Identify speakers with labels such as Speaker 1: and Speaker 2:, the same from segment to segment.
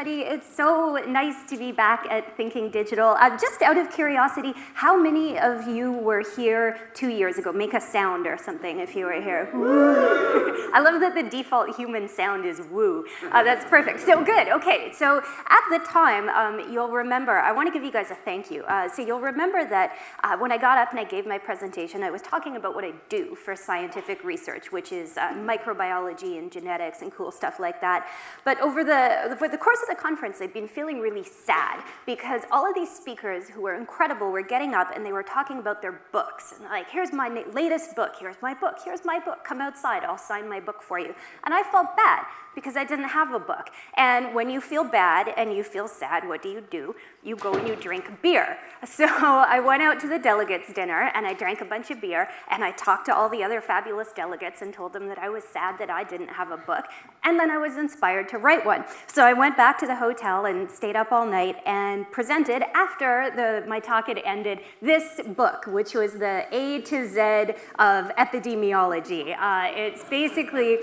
Speaker 1: everybody. It's so nice to be back at Thinking Digital. Just out of curiosity, how many of you were here 2 years ago? Make a sound or something if you were here. Woo. I love that the default human sound is woo. That's perfect. So good. Okay, so at the time, you'll remember, I want to give you guys a thank you. So you'll remember that when I got up and I gave my presentation, I was talking about what I do for scientific research, which is microbiology and genetics and cool stuff like that. But over the course of the conference, I've been feeling really sad because all of these speakers who were incredible were getting up and they were talking about their books. And like, here's my latest book, here's my book, come outside, I'll sign my book for you. And I felt bad because I didn't have a book. And when you feel bad and you feel sad, what do? You go and you drink beer. So I went out to the delegates dinner and I drank a bunch of beer and I talked to all the other fabulous delegates and told them that I was sad that I didn't have a book. And then I was inspired to write one. So I went back to the hotel and stayed up all night and presented, after my talk had ended, this book, which was the A to Z of epidemiology. It's basically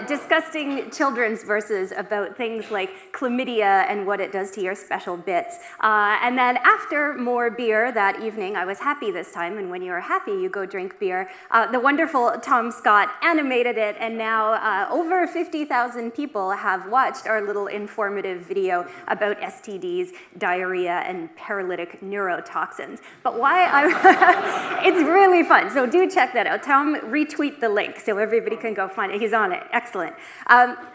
Speaker 1: disgusting children's verses about things like chlamydia and what it does to your special bits. And then after more beer that evening, I was happy this time, and when you're happy, you go drink beer. The wonderful Tom Scott animated it, and now over 50,000 people have watched our little informative video about STDs, diarrhea, and paralytic neurotoxins. But it's really fun, so do check that out. Tom, retweet the link so everybody can go find it. He's on it. Excellent.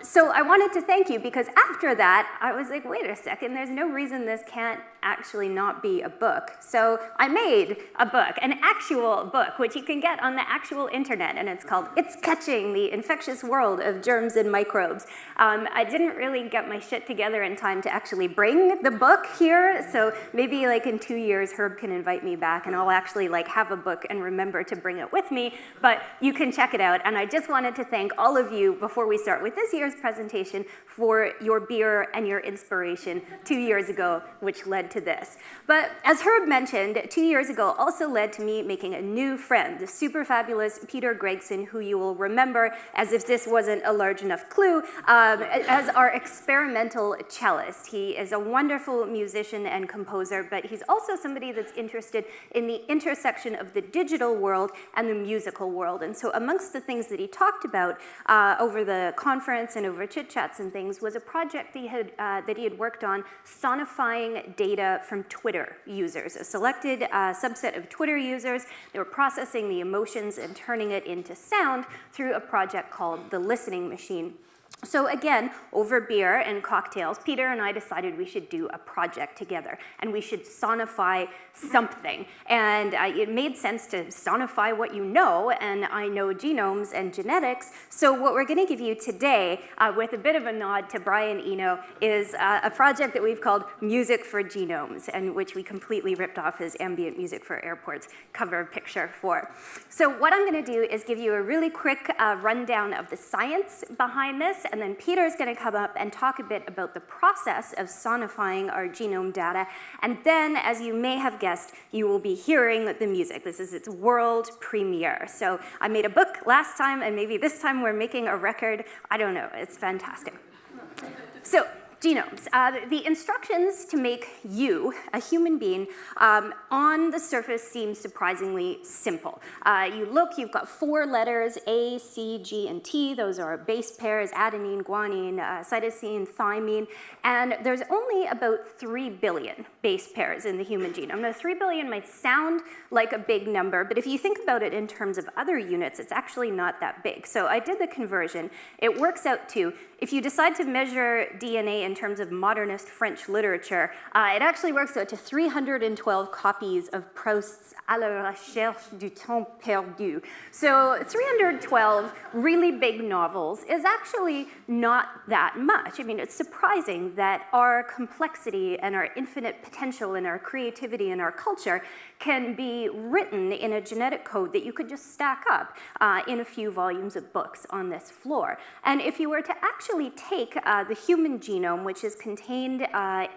Speaker 1: So I wanted to thank you because after that, I was like, wait a second, there's no reason this can't actually not be a book. So I made a book, an actual book, which you can get on the actual internet, and it's called It's Catching: The Infectious World of Germs and Microbes. I didn't really get my shit together in time to actually bring the book here, so maybe like in 2 years, Herb can invite me back and I'll actually like have a book and remember to bring it with me, but you can check it out. And I just wanted to thank all of you before we start with this year's presentation for your beer and your inspiration 2 years ago, which led to this. But as Herb mentioned, 2 years ago also led to me making a new friend, the super fabulous Peter Gregson, who you will remember, as if this wasn't a large enough clue, as our experimental cellist. He is a wonderful musician and composer, but he's also somebody that's interested in the intersection of the digital world and the musical world. And so amongst the things that he talked about over the conference and over chit-chats and things was a project that he had worked on, sonifying data from Twitter users, a selected subset of Twitter users. They were processing the emotions and turning it into sound through a project called The Listening Machine. So again, over beer and cocktails, Peter and I decided we should do a project together and we should sonify something. And it made sense to sonify what you know, and I know genomes and genetics. So what we're going to give you today, with a bit of a nod to Brian Eno, is a project that we've called Music for Genomes, and which we completely ripped off his Ambient Music for Airports cover picture for. So what I'm going to do is give you a really quick rundown of the science behind this, and then Peter's going to come up and talk a bit about the process of sonifying our genome data. And then, as you may have guessed, you will be hearing the music. This is its world premiere. So I made a book last time, and maybe this time we're making a record. I don't know. It's fantastic. So, genomes. The instructions to make you, a human being, on the surface seem surprisingly simple. You look, you've got 4 letters, A, C, G, and T. Those are base pairs, adenine, guanine, cytosine, thymine, and there's only about 3 billion base pairs in the human genome. Now, 3 billion might sound like a big number, but if you think about it in terms of other units, it's actually not that big. So I did the conversion. It works out to, if you decide to measure DNA in terms of modernist French literature, it actually works out to 312 copies of Proust's À la recherche du temps perdu. So 312 really big novels is actually not that much. I mean, it's surprising that our complexity and our infinite potential and our creativity and our culture can be written in a genetic code that you could just stack up in a few volumes of books on this floor. And if you were to actually take the human genome genome, which is contained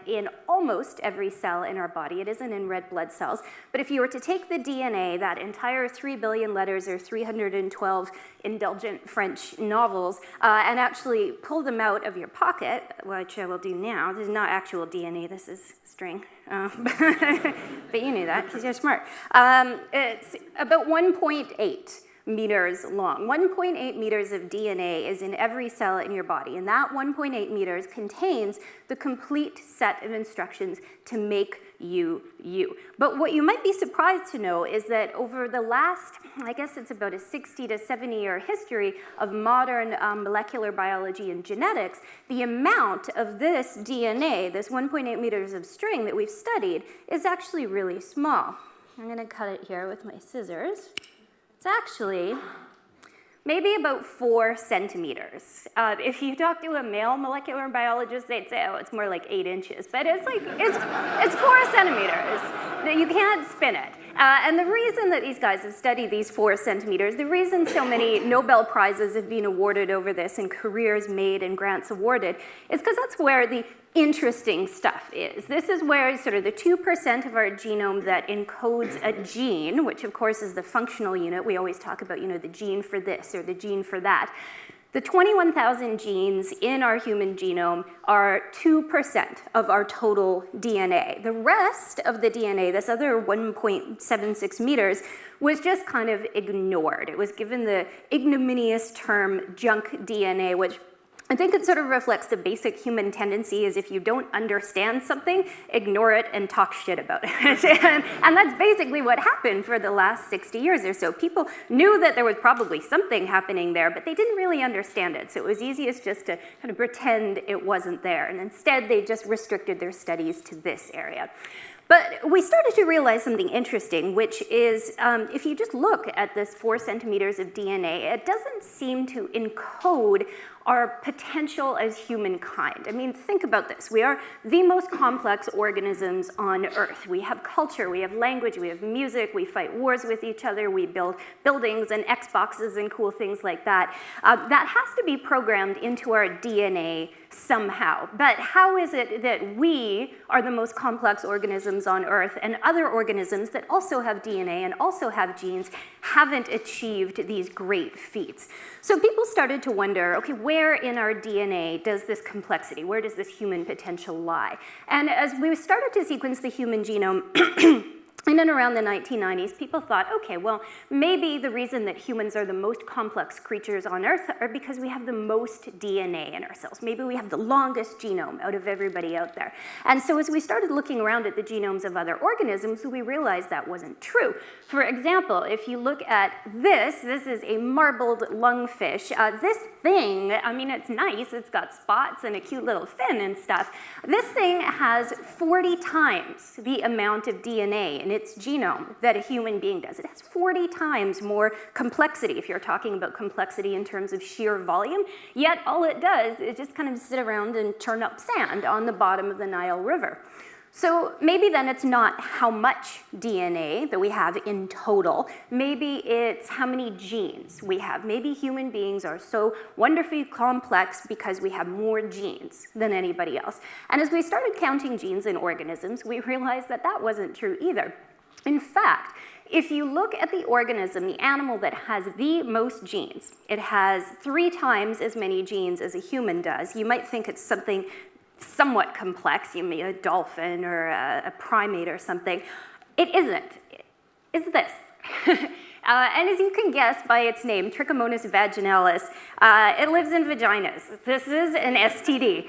Speaker 1: in almost every cell in our body. It isn't in red blood cells. But if you were to take the DNA, that entire 3 billion letters or 312 indulgent French novels, and actually pull them out of your pocket, which I will do now. This is not actual DNA, this is string. But you knew that because you're smart. It's about 1.8 meters long. 1.8 meters of DNA is in every cell in your body, and that 1.8 meters contains the complete set of instructions to make you, you. But what you might be surprised to know is that over the last, I guess it's about a 60 to 70 year history of modern molecular biology and genetics, the amount of this DNA, this 1.8 meters of string that we've studied, is actually really small. I'm going to cut it here with my scissors. It's actually maybe about 4 centimeters. If you talk to a male molecular biologist, they'd say, oh, it's more like 8 inches. But it's 4 centimeters. You can't spin it. And the reason that these guys have studied these 4 centimeters, the reason so many Nobel Prizes have been awarded over this and careers made and grants awarded is because that's where the interesting stuff is. This is where sort of the 2% of our genome that encodes a gene, which of course is the functional unit. We always talk about, the gene for this or the gene for that. The 21,000 genes in our human genome are 2% of our total DNA. The rest of the DNA, this other 1.76 meters, was just kind of ignored. It was given the ignominious term junk DNA, which I think it sort of reflects the basic human tendency is if you don't understand something, ignore it and talk shit about it. and that's basically what happened for the last 60 years or so. People knew that there was probably something happening there, but they didn't really understand it. So it was easiest just to kind of pretend it wasn't there. And instead, they just restricted their studies to this area. But we started to realize something interesting, which is if you just look at this 4 centimeters of DNA, it doesn't seem to encode our potential as humankind. I mean, think about this. We are the most complex organisms on Earth. We have culture, we have language, we have music, we fight wars with each other, we build buildings and Xboxes and cool things like that. That has to be programmed into our DNA somehow. But how is it that we are the most complex organisms on Earth and other organisms that also have DNA and also have genes haven't achieved these great feats? So people started to wonder, okay, where in our DNA does this complexity, where does this human potential lie? And as we started to sequence the human genome, in and around the 1990s, people thought, okay, well, maybe the reason that humans are the most complex creatures on Earth are because we have the most DNA in our cells. Maybe we have the longest genome out of everybody out there. And so as we started looking around at the genomes of other organisms, we realized that wasn't true. For example, if you look at this is a marbled lungfish. This thing, I mean, it's nice. It's got spots and a cute little fin and stuff. This thing has 40 times the amount of DNA in its genome that a human being does. It has 40 times more complexity if you're talking about complexity in terms of sheer volume, yet all it does is just kind of sit around and churn up sand on the bottom of the Nile River. So maybe then it's not how much DNA that we have in total, maybe it's how many genes we have. Maybe human beings are so wonderfully complex because we have more genes than anybody else. And as we started counting genes in organisms, we realized that that wasn't true either. In fact, if you look at the organism, the animal that has the most genes, it has 3 times as many genes as a human does. You might think it's something somewhat complex, you mean a dolphin or a primate or something. It isn't. It's this. And as you can guess by its name, Trichomonas vaginalis, it lives in vaginas. This is an STD.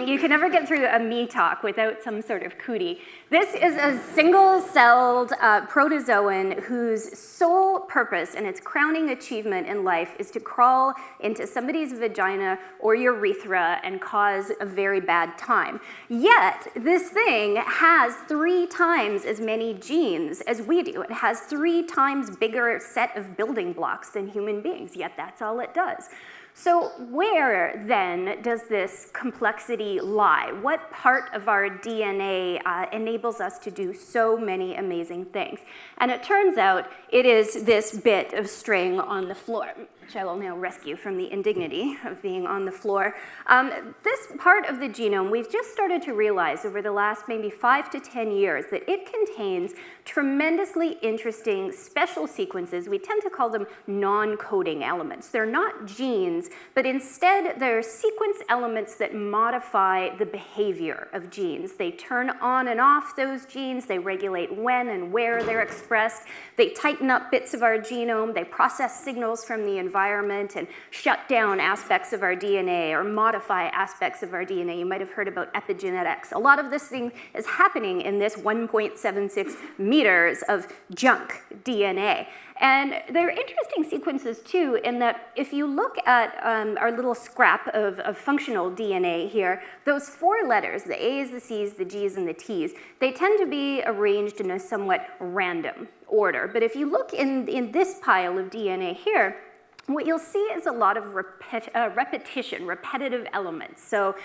Speaker 1: You can never get through a me talk without some sort of cootie. This is a single-celled protozoan whose sole purpose and its crowning achievement in life is to crawl into somebody's vagina or urethra and cause a very bad time. Yet, this thing has 3 times as many genes as we do. It has 3 times bigger set of building blocks than human beings, yet that's all it does. So where, then, does this complexity lie? What part of our DNA enables us to do so many amazing things? And it turns out it is this bit of string on the floor. which I will now rescue from the indignity of being on the floor. This part of the genome, we've just started to realize over the last maybe 5 to 10 years that it contains tremendously interesting special sequences. We tend to call them non-coding elements. They're not genes, but instead they're sequence elements that modify the behavior of genes. They turn on and off those genes. They regulate when and where they're expressed. They tighten up bits of our genome. They process signals from the environment and shut down aspects of our DNA or modify aspects of our DNA. You might have heard about epigenetics. A lot of this thing is happening in this 1.76 meters of junk DNA. And they're interesting sequences too, in that if you look at our little scrap of functional DNA here, those 4 letters, the A's, the C's, the G's, and the T's, they tend to be arranged in a somewhat random order. But if you look in this pile of DNA here, what you'll see is a lot of repetition, repetitive elements. So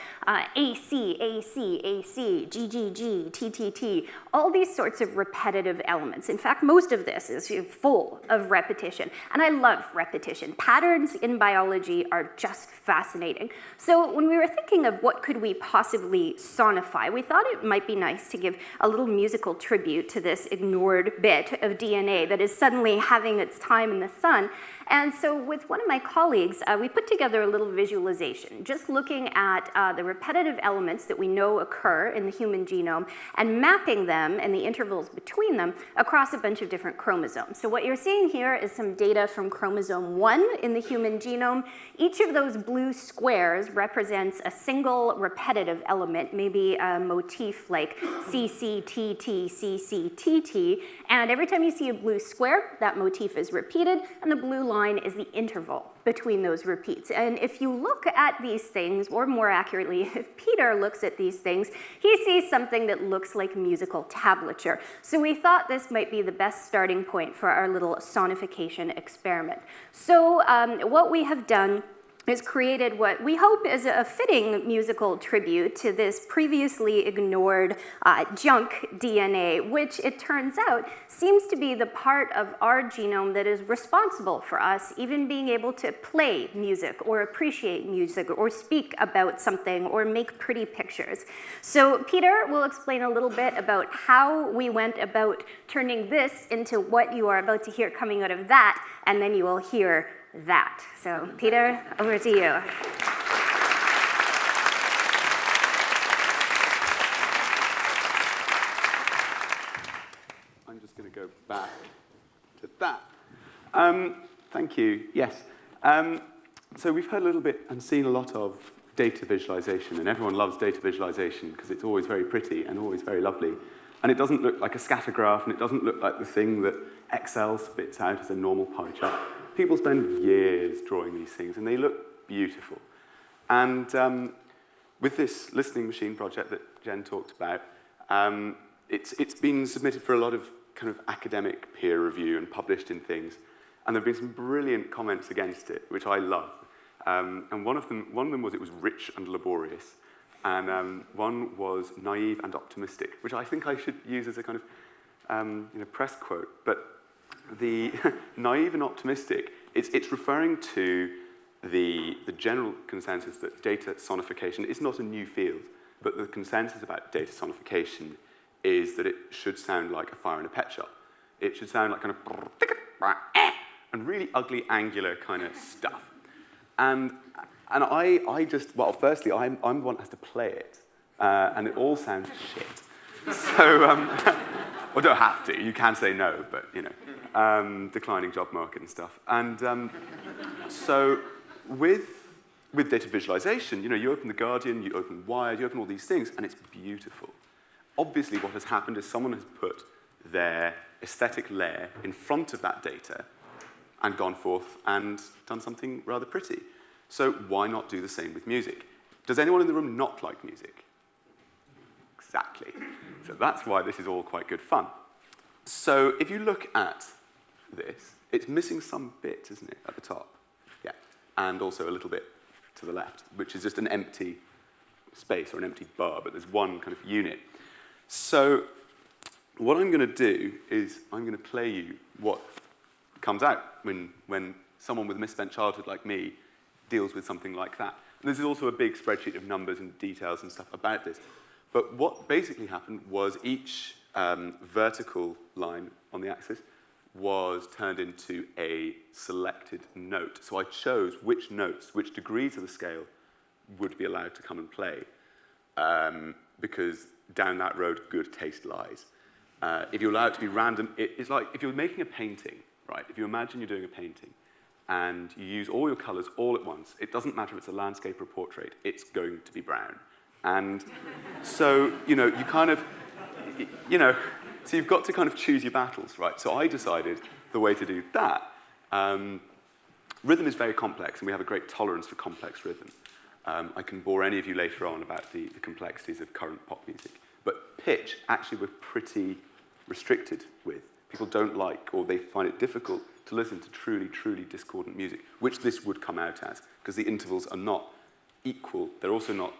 Speaker 1: AC, AC, AC, GGG, TTT, all these sorts of repetitive elements. In fact, most of this is full of repetition. And I love repetition. Patterns in biology are just fascinating. So when we were thinking of what could we possibly sonify, we thought it might be nice to give a little musical tribute to this ignored bit of DNA that is suddenly having its time in the sun. And so with one of my colleagues, we put together a little visualization, just looking at the repetitive elements that we know occur in the human genome and mapping them and the intervals between them across a bunch of different chromosomes. So what you're seeing here is some data from chromosome 1 in the human genome. Each of those blue squares represents a single repetitive element, maybe a motif like CCTT, CCTT. And every time you see a blue square, that motif is repeated, and the blue line is the interval between those repeats. And if you look at these things, or more accurately, if Peter looks at these things, he sees something that looks like musical tablature. So we thought this might be the best starting point for our little sonification experiment. So what we have done is created what we hope is a fitting musical tribute to this previously ignored junk DNA, which it turns out seems to be the part of our genome that is responsible for us even being able to play music or appreciate music or speak about something or make pretty pictures. So Peter will explain a little bit about how we went about turning this into what you are about to hear coming out of that, and then you will hear that. So Peter, over to you.
Speaker 2: I'm just going to go back to that. Thank you. Yes. So we've heard a little bit and seen a lot of data visualization, and everyone loves data visualization because it's always very pretty and always very lovely. And it doesn't look like a scatter graph, and it doesn't look like the thing that Excel spits out as a normal pie chart. People spend years drawing these things, and they look beautiful. And with this listening machine project that Jen talked about, it's been submitted for a lot of kind of academic peer review and published in things. And there have been some brilliant comments against it, which I love. And one of them was it was rich and laborious. And one was naive and optimistic, which I think I should use as a kind of press quote. But the naive and optimistic, it's referring to the general consensus that data sonification is not a new field, but the consensus about data sonification is that it should sound like a fire in a pet shop. It should sound like kind of and really ugly, angular kind of stuff. And I just, well, firstly, I'm the one that has to play it, and it all sounds shit. So, well, don't have to. You can say no, but, you know, declining job market and stuff. And so with data visualization, you know, you open The Guardian, you open Wired, you open all these things, and it's beautiful. Obviously, what has happened is someone has put their aesthetic layer in front of that data and gone forth and done something rather pretty. So why not do the same with music? Does anyone in the room not like music? Exactly. So that's why this is all quite good fun. So if you look at this, it's missing some bit, isn't it, at the top? Yeah, and also a little bit to the left, which is just an empty space or an empty bar, but there's one kind of unit. So what I'm going to do is I'm going to play you what comes out when someone with a misspent childhood like me deals with something like that. And this is also a big spreadsheet of numbers and details and stuff about this. But what basically happened was each vertical line on the axis was turned into a selected note. So I chose which notes, which degrees of the scale would be allowed to come and play, because down that road, good taste lies. If you allow it to be random, it's like if you're making a painting, right? If you imagine you're doing a painting, and you use all your colors all at once, it doesn't matter if it's a landscape or a portrait, it's going to be brown. And so, you kind of, so you've got to kind of choose your battles, right? So I decided the way to do that. Rhythm is very complex, and we have a great tolerance for complex rhythm. I can bore any of you later on about the complexities of current pop music. But pitch, actually, we're pretty restricted with. People don't like, or they find it difficult to listen to truly, truly discordant music, which this would come out as, because the intervals are not equal. They're also not,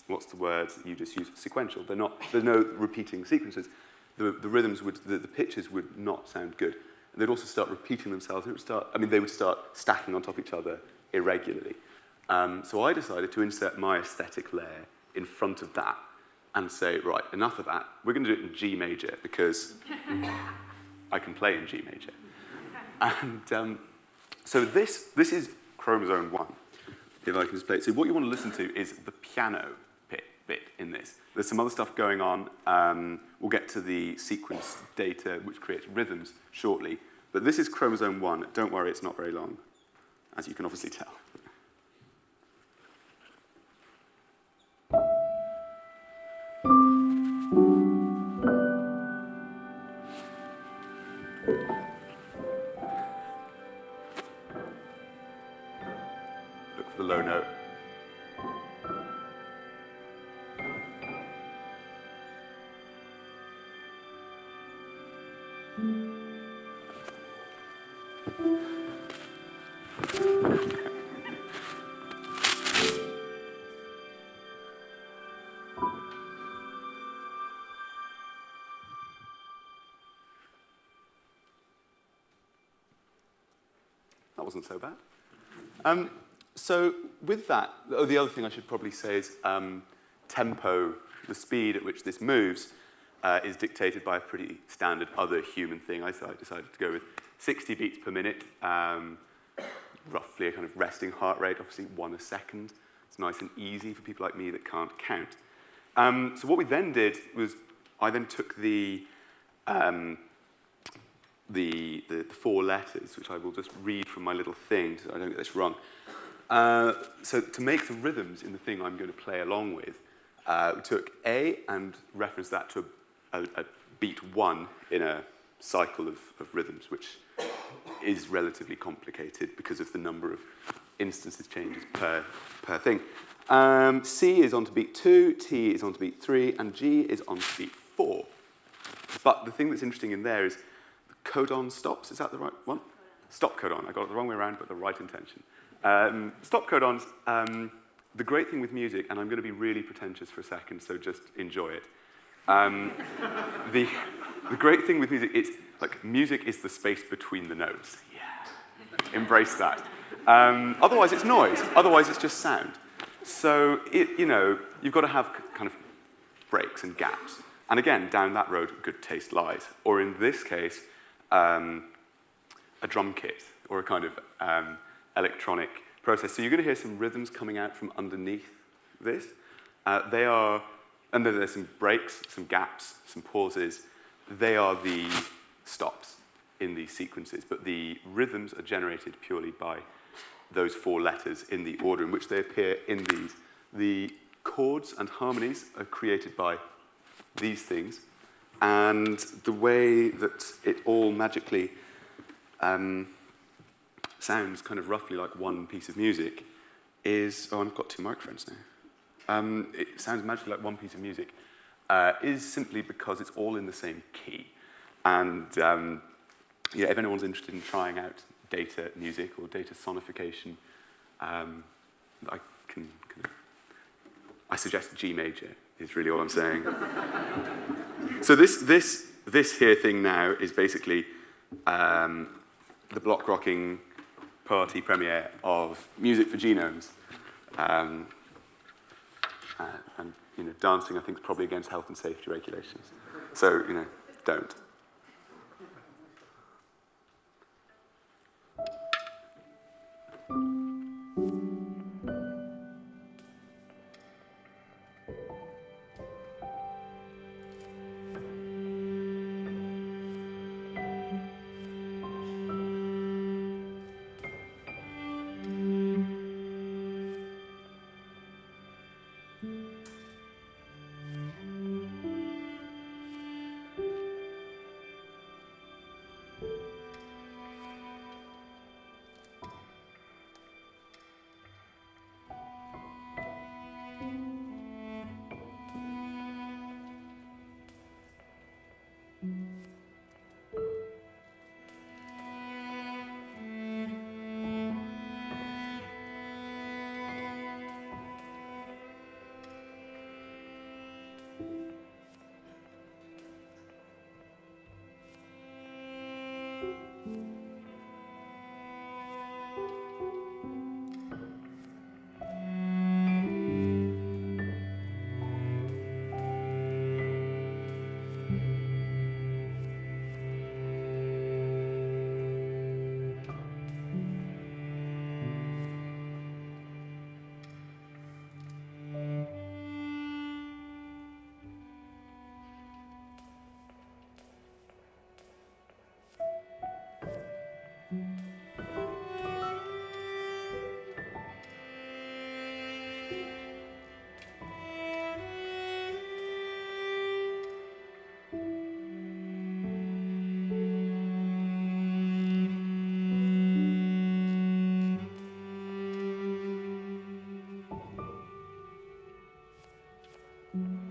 Speaker 2: what's the word that you just used? Sequential. They're not, there's no repeating sequences. The rhythms would, the pitches would not sound good. And they'd also start repeating themselves. They would start stacking on top of each other irregularly. So I decided to insert my aesthetic layer in front of that and say, right, enough of that. We're going to do it in G major because I can play in G major. And so this is chromosome 1, if I can just play it. So what you want to listen to is the piano bit in this. There's some other stuff going on. We'll get to the sequence data, which creates rhythms, shortly. But this is chromosome 1. Don't worry, it's not very long, as you can obviously tell. Look for the low note. That wasn't so bad. So with that, the other thing I should probably say is tempo, the speed at which this moves, is dictated by a pretty standard other human thing. I decided to go with 60 beats per minute, roughly a kind of resting heart rate, obviously 1 a second. It's nice and easy for people like me that can't count. So what we then did was I then took the 4 letters, which I will just read from my little thing so I don't get this wrong. So to make the rhythms in the thing I'm going to play along with, we took A and referenced that to a beat 1 in a cycle of rhythms, which is relatively complicated because of the number of instances changes per thing. C is on to beat 2, T is on to beat 3, and G is on to beat 4. But the thing that's interesting in there is the codon stops. Is that the right one? Stop codon. I got it the wrong way around, but the right intention. Stop codons. The great thing with music, and I'm going to be really pretentious for a second, so just enjoy it. The great thing with music is, like, music is the space between the notes. Yeah. Embrace that. Otherwise, it's noise. Otherwise, it's just sound. So, you've got to have kind of breaks and gaps. And again, down that road, good taste lies. Or in this case, a drum kit or a kind of electronic process. So you're going to hear some rhythms coming out from underneath this. And then there's some breaks, some gaps, some pauses. They are the stops in these sequences, but the rhythms are generated purely by those 4 letters in the order in which they appear in these. The chords and harmonies are created by these things, and the way that it all magically sounds kind of roughly like one piece of music is, I've got 2 microphones now. It sounds magically like one piece of music, is simply because it's all in the same key. And if anyone's interested in trying out data music or data sonification, I suggest G major is really all I'm saying. So this here thing now is basically the block-rocking party premiere of Music for Genomes. And dancing, I think, is probably against health and safety regulations. So, don't.
Speaker 3: Mm-hmm.